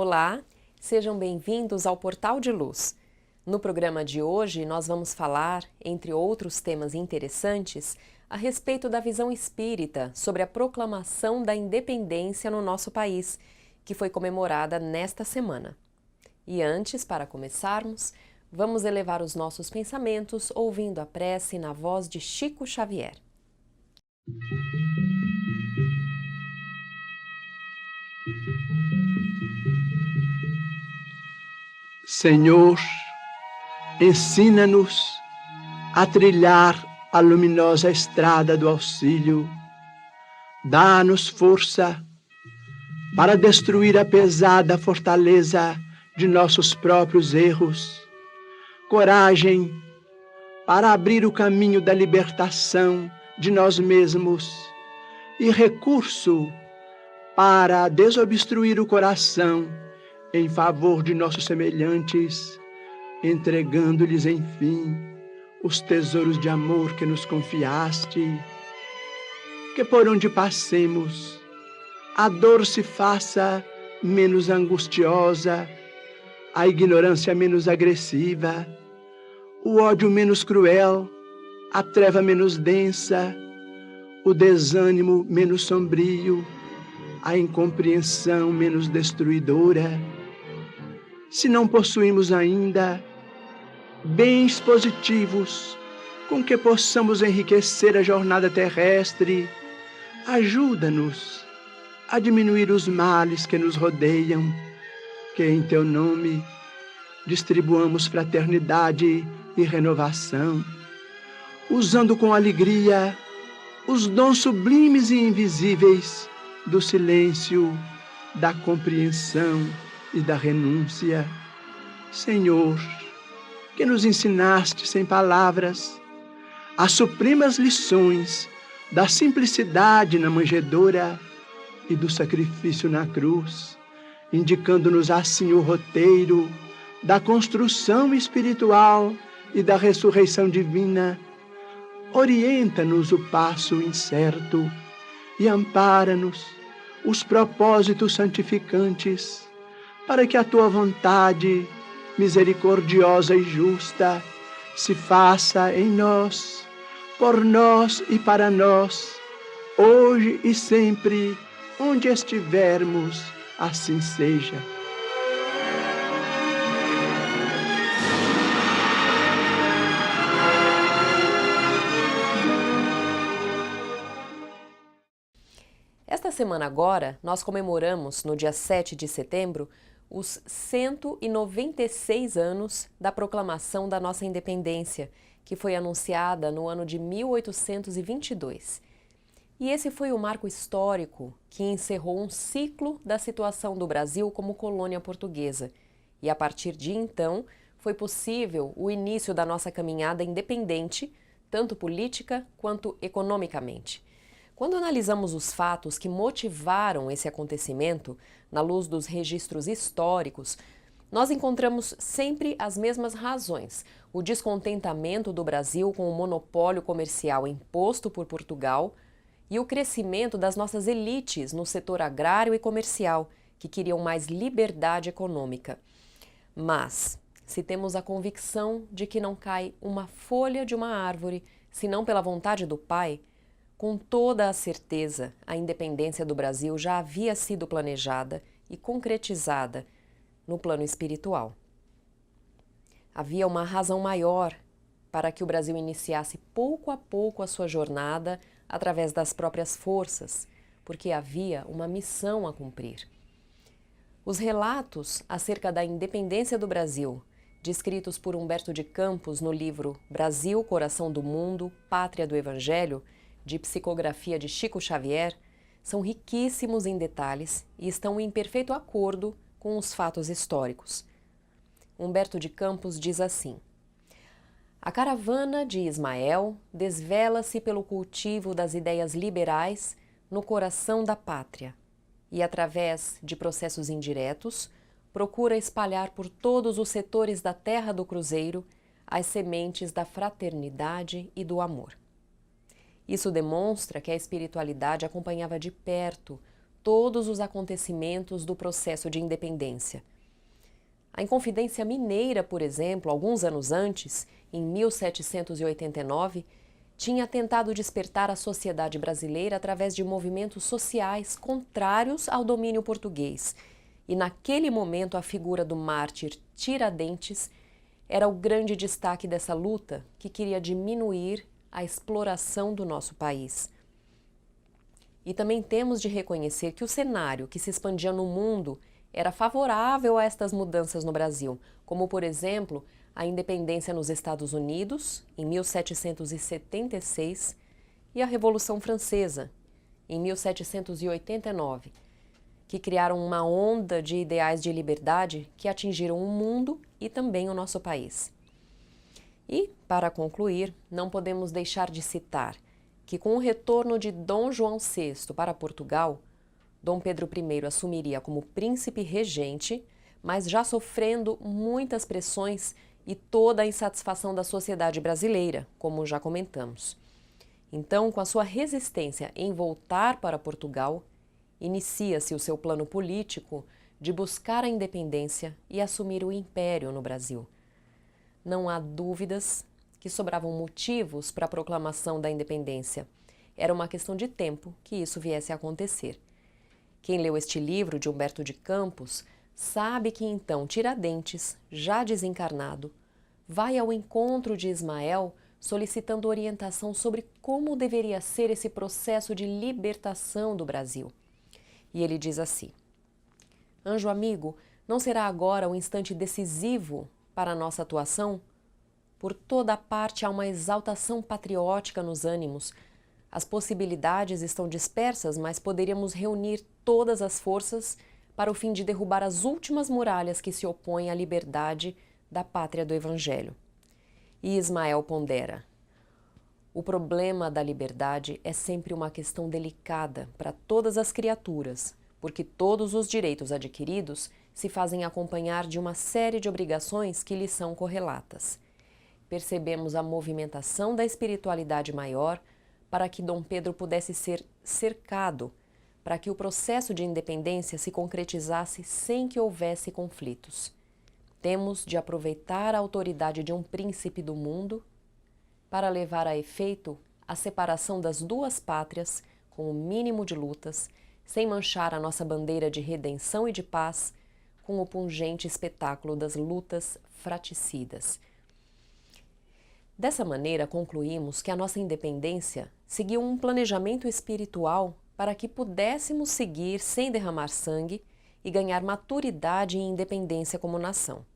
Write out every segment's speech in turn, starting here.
Olá, sejam bem-vindos ao Portal de Luz. No programa de hoje, nós vamos falar, entre outros temas interessantes, a respeito da visão espírita sobre a proclamação da independência no nosso país, que foi comemorada nesta semana. E antes, para começarmos, vamos elevar os nossos pensamentos ouvindo a prece na voz de Chico Xavier. Senhor, ensina-nos a trilhar a luminosa estrada do auxílio. Dá-nos força para destruir a pesada fortaleza de nossos próprios erros. Coragem para abrir o caminho da libertação de nós mesmos e recurso para desobstruir o coração em favor de nossos semelhantes, entregando-lhes, enfim, os tesouros de amor que nos confiaste. Que por onde passemos, a dor se faça menos angustiosa, a ignorância menos agressiva, o ódio menos cruel, a treva menos densa, o desânimo menos sombrio, a incompreensão menos destruidora. Se não possuímos ainda bens positivos com que possamos enriquecer a jornada terrestre, ajuda-nos a diminuir os males que nos rodeiam, que em Teu nome distribuamos fraternidade e renovação, usando com alegria os dons sublimes e invisíveis do silêncio, da compreensão e da renúncia. Senhor, que nos ensinaste sem palavras as supremas lições da simplicidade na manjedoura e do sacrifício na cruz, indicando-nos assim o roteiro da construção espiritual e da ressurreição divina. Orienta-nos o passo incerto e ampara-nos os propósitos santificantes, para que a Tua vontade, misericordiosa e justa, se faça em nós, por nós e para nós, hoje e sempre, onde estivermos, assim seja. Esta semana agora, nós comemoramos, no dia 7 de setembro, os 196 anos da proclamação da nossa independência, que foi anunciada no ano de 1822. E esse foi o marco histórico que encerrou um ciclo da situação do Brasil como colônia portuguesa. E a partir de então, foi possível o início da nossa caminhada independente, tanto política quanto economicamente. Quando analisamos os fatos que motivaram esse acontecimento, na luz dos registros históricos, nós encontramos sempre as mesmas razões: o descontentamento do Brasil com o monopólio comercial imposto por Portugal e o crescimento das nossas elites no setor agrário e comercial, que queriam mais liberdade econômica. Mas, se temos a convicção de que não cai uma folha de uma árvore, senão pela vontade do Pai, com toda a certeza, a independência do Brasil já havia sido planejada e concretizada no plano espiritual. Havia uma razão maior para que o Brasil iniciasse pouco a pouco a sua jornada através das próprias forças, porque havia uma missão a cumprir. Os relatos acerca da independência do Brasil, descritos por Humberto de Campos no livro Brasil, Coração do Mundo, Pátria do Evangelho, de psicografia de Chico Xavier, são riquíssimos em detalhes e estão em perfeito acordo com os fatos históricos. Humberto de Campos diz assim: a caravana de Ismael desvela-se pelo cultivo das ideias liberais no coração da pátria e, através de processos indiretos, procura espalhar por todos os setores da terra do cruzeiro as sementes da fraternidade e do amor. Isso demonstra que a espiritualidade acompanhava de perto todos os acontecimentos do processo de independência. A Inconfidência Mineira, por exemplo, alguns anos antes, em 1789, tinha tentado despertar a sociedade brasileira através de movimentos sociais contrários ao domínio português. E naquele momento a figura do mártir Tiradentes era o grande destaque dessa luta que queria diminuir a exploração do nosso país. E também temos de reconhecer que o cenário que se expandia no mundo era favorável a estas mudanças no Brasil, como, por exemplo, a independência nos Estados Unidos, em 1776, e a Revolução Francesa, em 1789, que criaram uma onda de ideais de liberdade que atingiram o mundo e também o nosso país. E, para concluir, não podemos deixar de citar que com o retorno de Dom João VI para Portugal, Dom Pedro I assumiria como príncipe regente, mas já sofrendo muitas pressões e toda a insatisfação da sociedade brasileira, como já comentamos. Então, com a sua resistência em voltar para Portugal, inicia-se o seu plano político de buscar a independência e assumir o império no Brasil. Não há dúvidas que sobravam motivos para a proclamação da independência. Era uma questão de tempo que isso viesse a acontecer. Quem leu este livro de Humberto de Campos sabe que então Tiradentes, já desencarnado, vai ao encontro de Ismael solicitando orientação sobre como deveria ser esse processo de libertação do Brasil. E ele diz assim: Anjo amigo, não será agora o instante decisivo para a nossa atuação? Por toda a parte há uma exaltação patriótica nos ânimos. As possibilidades estão dispersas, mas poderíamos reunir todas as forças para o fim de derrubar as últimas muralhas que se opõem à liberdade da pátria do Evangelho. E Ismael pondera: o problema da liberdade é sempre uma questão delicada para todas as criaturas, porque todos os direitos adquiridos se fazem acompanhar de uma série de obrigações que lhes são correlatas. Percebemos a movimentação da espiritualidade maior para que Dom Pedro pudesse ser cercado, para que o processo de independência se concretizasse sem que houvesse conflitos. Temos de aproveitar a autoridade de um príncipe do mundo para levar a efeito a separação das duas pátrias com o mínimo de lutas, sem manchar a nossa bandeira de redenção e de paz com o pungente espetáculo das lutas fraticidas. Dessa maneira, concluímos que a nossa independência seguiu um planejamento espiritual para que pudéssemos seguir sem derramar sangue e ganhar maturidade e independência como nação.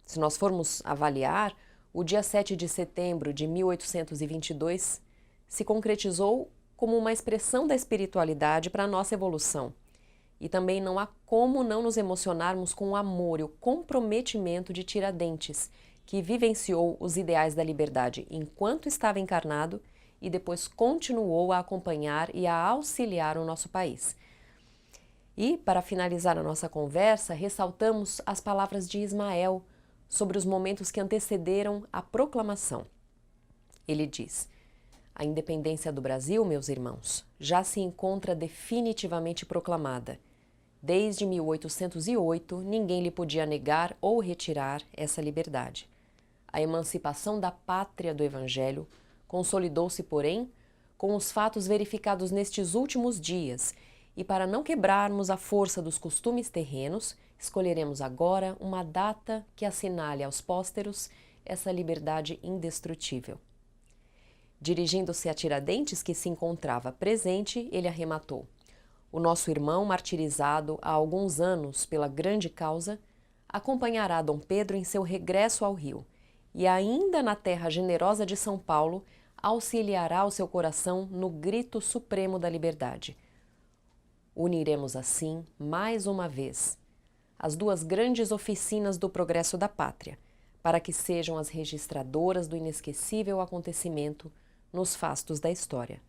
Se nós formos avaliar, o dia 7 de setembro de 1822 se concretizou como uma expressão da espiritualidade para a nossa evolução. E também não há como não nos emocionarmos com o amor e o comprometimento de Tiradentes, que vivenciou os ideais da liberdade enquanto estava encarnado e depois continuou a acompanhar e a auxiliar o nosso país. E, para finalizar a nossa conversa, ressaltamos as palavras de Ismael sobre os momentos que antecederam a proclamação. Ele diz: a independência do Brasil, meus irmãos, já se encontra definitivamente proclamada. Desde 1808, ninguém lhe podia negar ou retirar essa liberdade. A emancipação da pátria do Evangelho consolidou-se, porém, com os fatos verificados nestes últimos dias, e para não quebrarmos a força dos costumes terrenos, escolheremos agora uma data que assinale aos pósteros essa liberdade indestrutível. Dirigindo-se a Tiradentes, que se encontrava presente, ele arrematou: o nosso irmão, martirizado há alguns anos pela grande causa, acompanhará Dom Pedro em seu regresso ao Rio, e ainda na terra generosa de São Paulo, auxiliará o seu coração no grito supremo da liberdade. Uniremos assim, mais uma vez, as duas grandes oficinas do progresso da pátria, para que sejam as registradoras do inesquecível acontecimento nos fastos da história.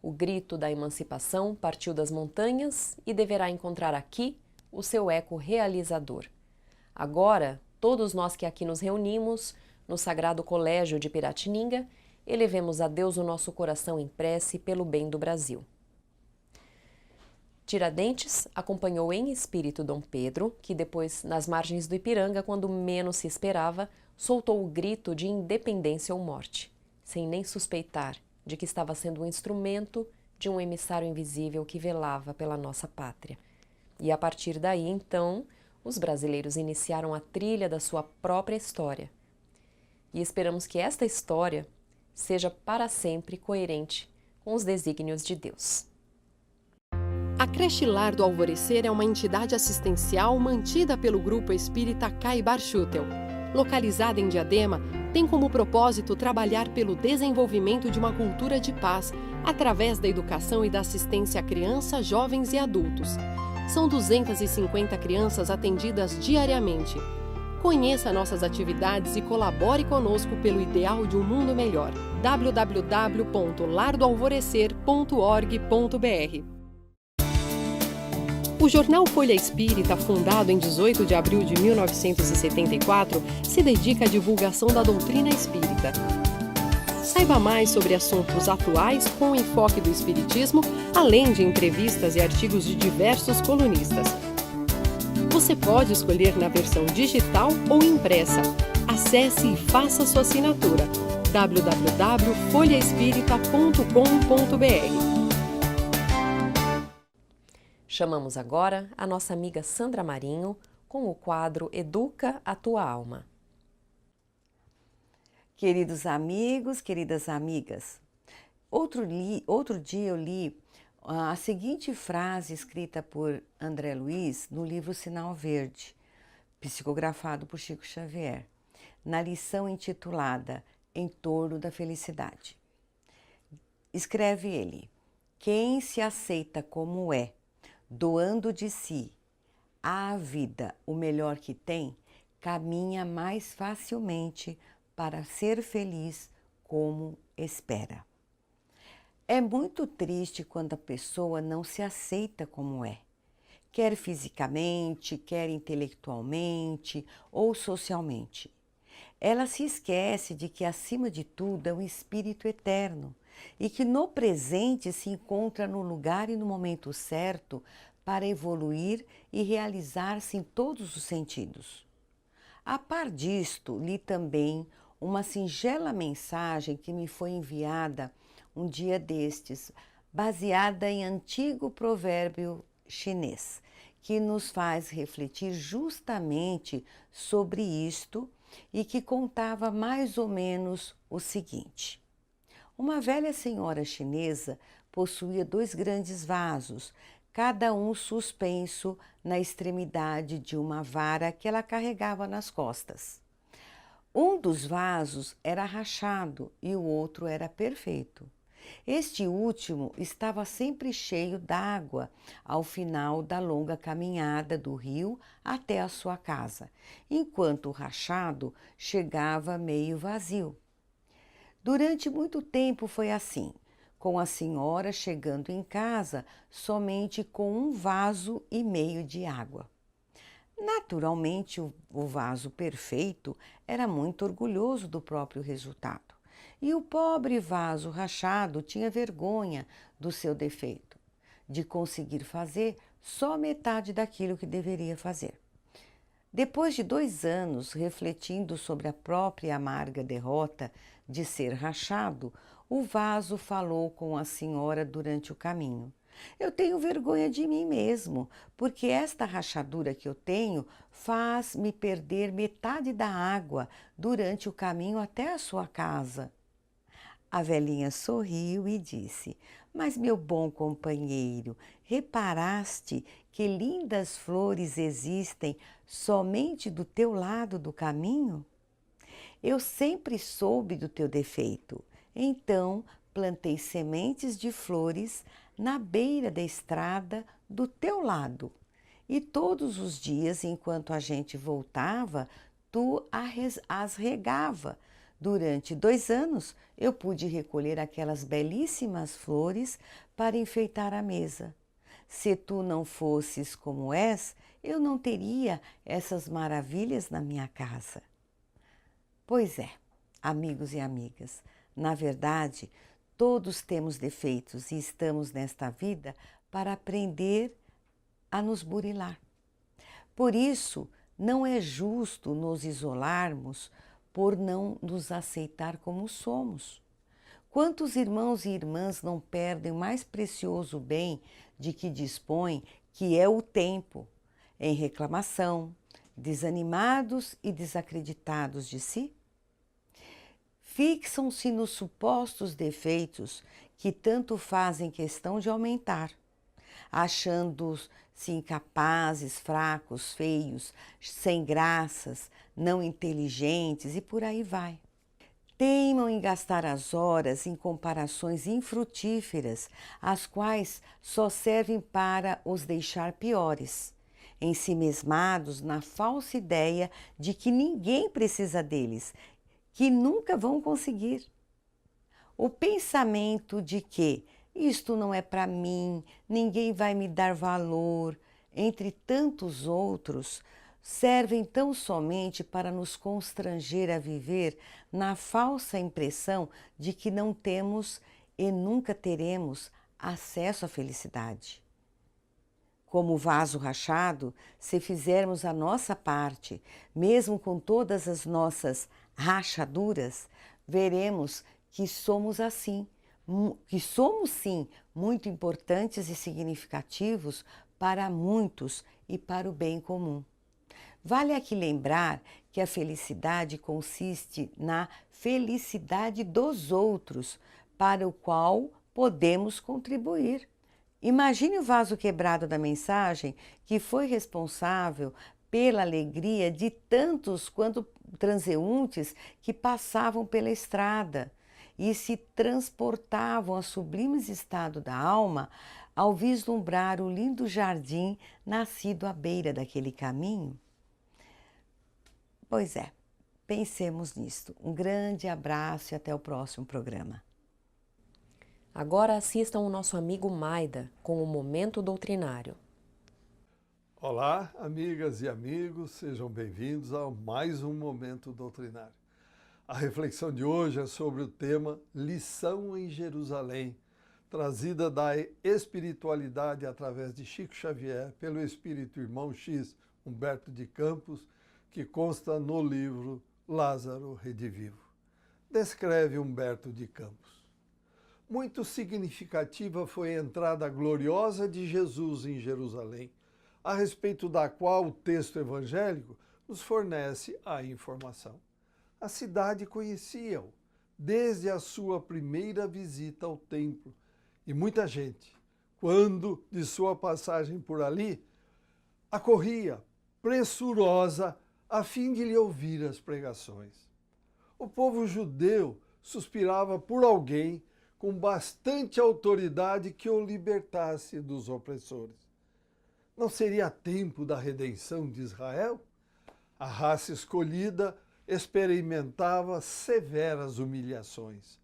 O grito da emancipação partiu das montanhas e deverá encontrar aqui o seu eco realizador. Agora, todos nós que aqui nos reunimos, no Sagrado Colégio de Piratininga, elevemos a Deus o nosso coração em prece pelo bem do Brasil. Tiradentes acompanhou em espírito Dom Pedro, que depois, nas margens do Ipiranga, quando menos se esperava, soltou o grito de independência ou morte, sem nem suspeitar de que estava sendo um instrumento de um emissário invisível que velava pela nossa pátria. E a partir daí, então, os brasileiros iniciaram a trilha da sua própria história. E esperamos que esta história seja para sempre coerente com os desígnios de Deus. A Creche Lar do Alvorecer é uma entidade assistencial mantida pelo Grupo Espírita Caibar Schutel. Localizada em Diadema, tem como propósito trabalhar pelo desenvolvimento de uma cultura de paz através da educação e da assistência a crianças, jovens e adultos. São 250 crianças atendidas diariamente. Conheça nossas atividades e colabore conosco pelo ideal de um mundo melhor. www.lardoalvorecer.org.br. O jornal Folha Espírita, fundado em 18 de abril de 1974, se dedica à divulgação da doutrina espírita. Saiba mais sobre assuntos atuais com o enfoque do espiritismo, além de entrevistas e artigos de diversos colunistas. Você pode escolher na versão digital ou impressa. Acesse e faça sua assinatura. www.folhaespirita.com.br. Chamamos agora a nossa amiga Sandra Marinho com o quadro Educa a Tua Alma. Queridos amigos, queridas amigas, outro dia eu li a seguinte frase escrita por André Luiz no livro Sinal Verde, psicografado por Chico Xavier, na lição intitulada Em Torno da Felicidade. Escreve ele: quem se aceita como é, doando de si à vida o melhor que tem, caminha mais facilmente para ser feliz como espera. É muito triste quando a pessoa não se aceita como é, quer fisicamente, quer intelectualmente ou socialmente. Ela se esquece de que, acima de tudo, é um espírito eterno e que no presente se encontra no lugar e no momento certo para evoluir e realizar-se em todos os sentidos. A par disto, li também uma singela mensagem que me foi enviada um dia destes, baseada em antigo provérbio chinês, que nos faz refletir justamente sobre isto e que contava mais ou menos o seguinte. Uma velha senhora chinesa possuía 2 grandes vasos, cada um suspenso na extremidade de uma vara que ela carregava nas costas. Um dos vasos era rachado e o outro era perfeito. Este último estava sempre cheio d'água ao final da longa caminhada do rio até a sua casa, enquanto o rachado chegava meio vazio. Durante muito tempo foi assim, com a senhora chegando em casa somente com 1,5 vaso de água. Naturalmente, o vaso perfeito era muito orgulhoso do próprio resultado, e o pobre vaso rachado tinha vergonha do seu defeito, de conseguir fazer só metade daquilo que deveria fazer. Depois de 2 anos refletindo sobre a própria amarga derrota de ser rachado, o vaso falou com a senhora durante o caminho. Eu tenho vergonha de mim mesmo, porque esta rachadura que eu tenho faz-me perder metade da água durante o caminho até a sua casa. A velhinha sorriu e disse: mas, meu bom companheiro, reparaste que lindas flores existem somente do teu lado do caminho? Eu sempre soube do teu defeito, então plantei sementes de flores na beira da estrada do teu lado. E todos os dias, enquanto a gente voltava, tu as regava. Durante 2 anos, eu pude recolher aquelas belíssimas flores para enfeitar a mesa. Se tu não fosses como és, eu não teria essas maravilhas na minha casa. Pois é, amigos e amigas, na verdade, todos temos defeitos e estamos nesta vida para aprender a nos burilar. Por isso, não é justo nos isolarmos por não nos aceitar como somos. Quantos irmãos e irmãs não perdem o mais precioso bem de que dispõem, que é o tempo, em reclamação, desanimados e desacreditados de si? Fixam-se nos supostos defeitos que tanto fazem questão de aumentar, achando-se incapazes, fracos, feios, sem graças, não inteligentes e por aí vai. Teimam em gastar as horas em comparações infrutíferas, as quais só servem para os deixar piores, ensimesmados na falsa ideia de que ninguém precisa deles, que nunca vão conseguir. O pensamento de que isto não é para mim, ninguém vai me dar valor, entre tantos outros, servem tão somente para nos constranger a viver na falsa impressão de que não temos e nunca teremos acesso à felicidade. Como vaso rachado, se fizermos a nossa parte, mesmo com todas as nossas rachaduras, veremos que somos assim, que somos sim muito importantes e significativos para muitos e para o bem comum. Vale aqui lembrar que a felicidade consiste na felicidade dos outros, para o qual podemos contribuir. Imagine o vaso quebrado da mensagem que foi responsável pela alegria de tantos quanto transeuntes que passavam pela estrada e se transportavam ao sublime estado da alma ao vislumbrar o lindo jardim nascido à beira daquele caminho. Pois é, pensemos nisto. Um grande abraço e até o próximo programa. Agora assistam o nosso amigo Maida com o Momento Doutrinário. Olá, amigas e amigos, sejam bem-vindos a mais um Momento Doutrinário. A reflexão de hoje é sobre o tema Lição em Jerusalém, trazida da espiritualidade através de Chico Xavier pelo espírito irmão X, Humberto de Campos, que consta no livro Lázaro Redivivo. Descreve Humberto de Campos. Muito significativa foi a entrada gloriosa de Jesus em Jerusalém, a respeito da qual o texto evangélico nos fornece a informação. A cidade conhecia-o desde a sua primeira visita ao templo, e muita gente, quando de sua passagem por ali, acorria pressurosa a fim de lhe ouvir as pregações. O povo judeu suspirava por alguém com bastante autoridade que o libertasse dos opressores. Não seria tempo da redenção de Israel? A raça escolhida experimentava severas humilhações.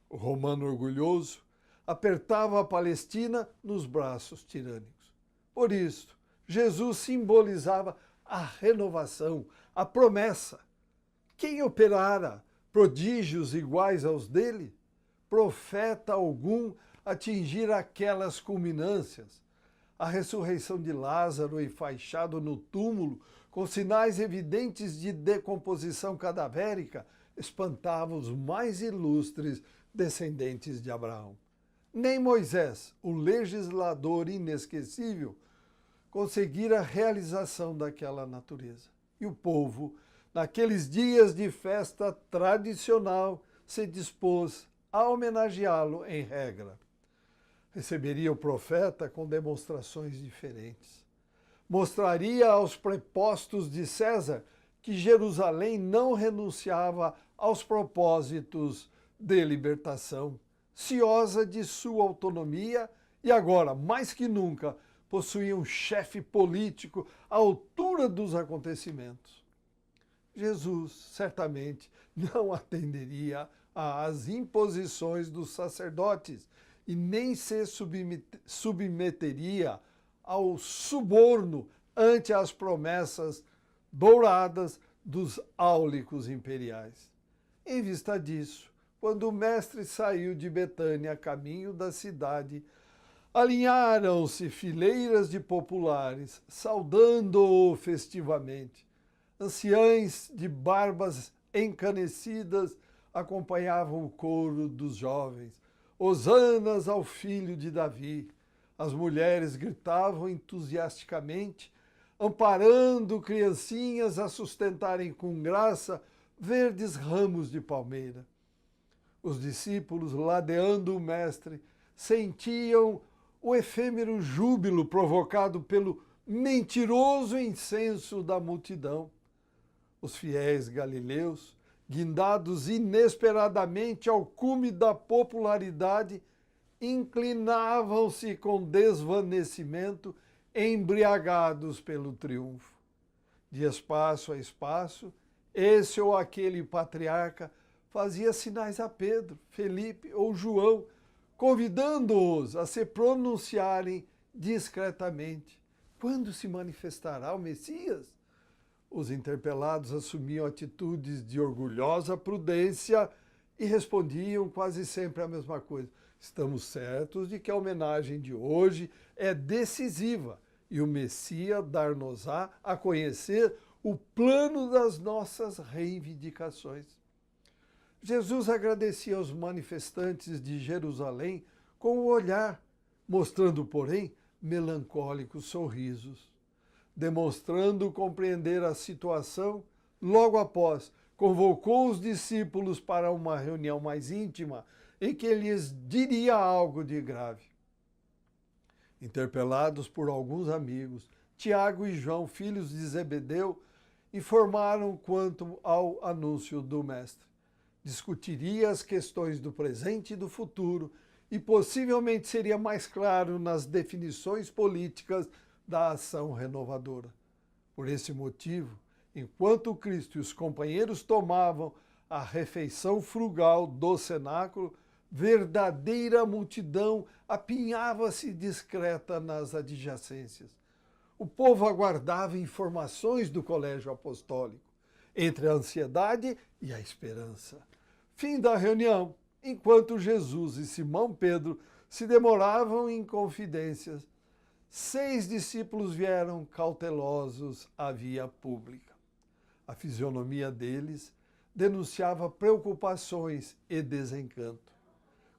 O romano orgulhoso apertava a Palestina nos braços tirânicos. Por isso, Jesus simbolizava a renovação, a promessa. Quem operara prodígios iguais aos dele? Profeta algum atingira aquelas culminâncias. A ressurreição de Lázaro enfaixado no túmulo, com sinais evidentes de decomposição cadavérica, espantava os mais ilustres descendentes de Abraão. Nem Moisés, o legislador inesquecível, conseguira a realização daquela natureza. E o povo, naqueles dias de festa tradicional, se dispôs a homenageá-lo em regra. Receberia o profeta com demonstrações diferentes. Mostraria aos prepostos de César que Jerusalém não renunciava aos propósitos de libertação, ciosa de sua autonomia e agora, mais que nunca, possuía um chefe político à altura dos acontecimentos. Jesus, certamente, não atenderia às imposições dos sacerdotes e nem se submeteria ao suborno ante as promessas douradas dos áulicos imperiais. Em vista disso, quando o mestre saiu de Betânia a caminho da cidade, Alinharam-se fileiras de populares, saudando-o festivamente. Anciães de barbas encanecidas acompanhavam o coro dos jovens. Hosanas ao filho de Davi. As mulheres gritavam entusiasticamente, amparando criancinhas a sustentarem com graça verdes ramos de palmeira. Os discípulos, ladeando o mestre, sentiam o efêmero júbilo provocado pelo mentiroso incenso da multidão. Os fiéis galileus, guindados inesperadamente ao cume da popularidade, inclinavam-se com desvanecimento, embriagados pelo triunfo. De espaço a espaço, esse ou aquele patriarca fazia sinais a Pedro, Felipe ou João, convidando-os a se pronunciarem discretamente. Quando se manifestará o Messias? Os interpelados assumiam atitudes de orgulhosa prudência e respondiam quase sempre a mesma coisa. Estamos certos de que a homenagem de hoje é decisiva e o Messias dar-nos-á a conhecer o plano das nossas reivindicações. Jesus agradecia aos manifestantes de Jerusalém com o olhar, mostrando, porém, melancólicos sorrisos. Demonstrando compreender a situação, logo após, convocou os discípulos para uma reunião mais íntima, em que lhes diria algo de grave. Interpelados por alguns amigos, Tiago e João, filhos de Zebedeu, informaram quanto ao anúncio do Mestre. Discutiria as questões do presente e do futuro e possivelmente seria mais claro nas definições políticas da ação renovadora. Por esse motivo, enquanto Cristo e os companheiros tomavam a refeição frugal do cenáculo, verdadeira multidão apinhava-se discreta nas adjacências. O povo aguardava informações do colégio apostólico, entre a ansiedade e a esperança. Fim da reunião, enquanto Jesus e Simão Pedro se demoravam em confidências, 6 discípulos vieram cautelosos à via pública. A fisionomia deles denunciava preocupações e desencanto.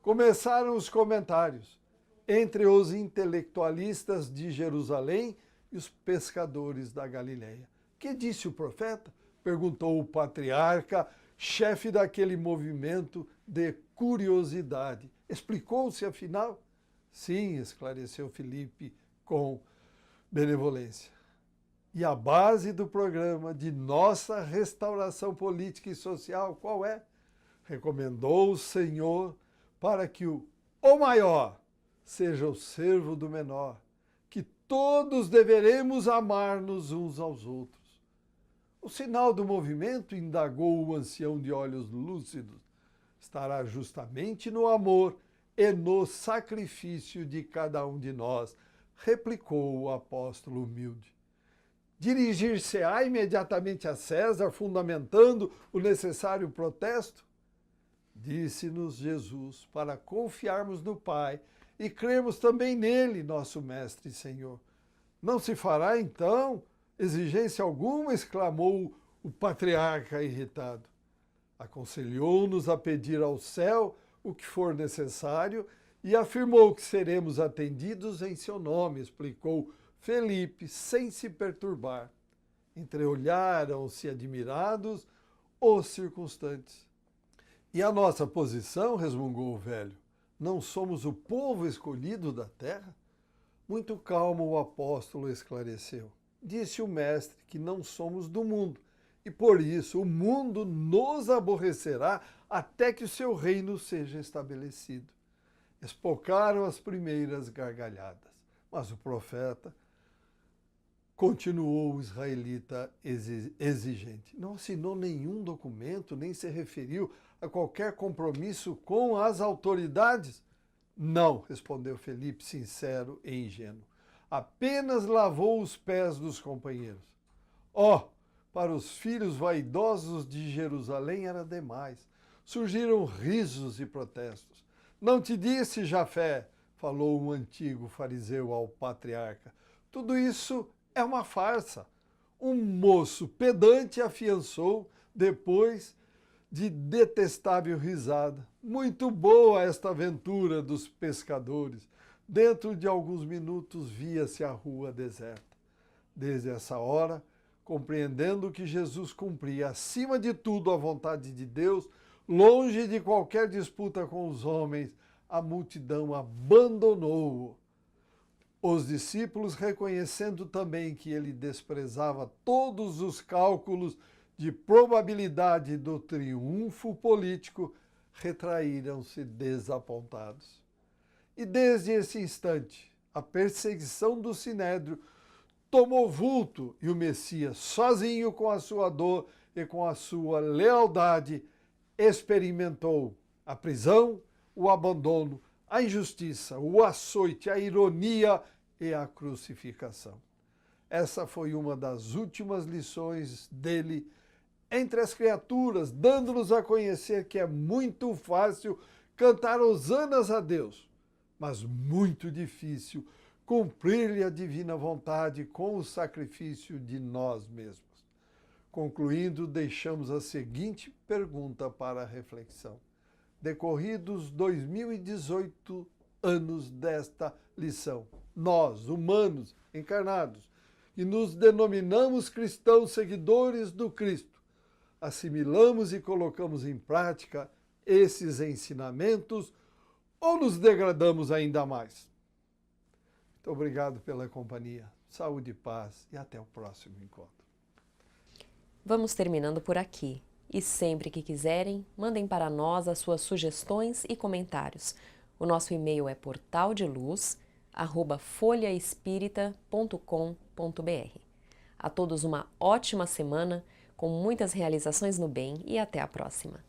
Começaram os comentários entre os intelectualistas de Jerusalém e os pescadores da Galileia. Que disse o profeta? Perguntou o patriarca, chefe daquele movimento de curiosidade. Explicou-se, afinal? Sim, esclareceu Felipe com benevolência. E a base do programa de nossa restauração política e social, qual é? Recomendou o Senhor para que o maior seja o servo do menor, que todos deveremos amar-nos uns aos outros. O sinal do movimento, indagou o ancião de olhos lúcidos, estará justamente no amor e no sacrifício de cada um de nós, replicou o apóstolo humilde. Dirigir-se-á imediatamente a César, fundamentando o necessário protesto? Disse-nos Jesus para confiarmos no Pai e crermos também nele, nosso Mestre e Senhor. Não se fará, então, exigência alguma, exclamou o patriarca irritado. Aconselhou-nos a pedir ao céu o que for necessário e afirmou que seremos atendidos em seu nome, explicou Felipe, sem se perturbar. Entreolharam-se admirados os circunstantes. E a nossa posição, resmungou o velho, não somos o povo escolhido da terra? Muito calmo o apóstolo esclareceu. Disse o mestre que não somos do mundo, e por isso o mundo nos aborrecerá até que o seu reino seja estabelecido. Espocaram as primeiras gargalhadas, mas o profeta continuou o israelita exigente. Não assinou nenhum documento, nem se referiu a qualquer compromisso com as autoridades? Não, respondeu Felipe, sincero e ingênuo. Apenas lavou os pés dos companheiros. Para os filhos vaidosos de Jerusalém era demais. Surgiram risos e protestos. Não te disse, Jafé, falou um antigo fariseu ao patriarca. Tudo isso é uma farsa. Um moço pedante afiançou depois de detestável risada. Muito boa esta aventura dos pescadores. Dentro de alguns minutos via-se a rua deserta. Desde essa hora, compreendendo que Jesus cumpria acima de tudo a vontade de Deus, longe de qualquer disputa com os homens, a multidão abandonou-o. Os discípulos, reconhecendo também que ele desprezava todos os cálculos de probabilidade do triunfo político, retraíram-se desapontados. E desde esse instante, a perseguição do Sinédrio tomou vulto e o Messias, sozinho com a sua dor e com a sua lealdade, experimentou a prisão, o abandono, a injustiça, o açoite, a ironia e a crucificação. Essa foi uma das últimas lições dele entre as criaturas, dando-nos a conhecer que é muito fácil cantar hosanas a Deus, mas muito difícil cumprir-lhe a divina vontade com o sacrifício de nós mesmos. Concluindo, deixamos a seguinte pergunta para a reflexão. Decorridos 2018 anos desta lição, nós, humanos encarnados, que nos denominamos cristãos seguidores do Cristo, assimilamos e colocamos em prática esses ensinamentos ou nos degradamos ainda mais? Muito obrigado pela companhia. Saúde e paz e até o próximo encontro. Vamos terminando por aqui. E sempre que quiserem, mandem para nós as suas sugestões e comentários. O nosso e-mail é portaldeluz@folhaespirita.com.br. A todos uma ótima semana, com muitas realizações no bem e até a próxima.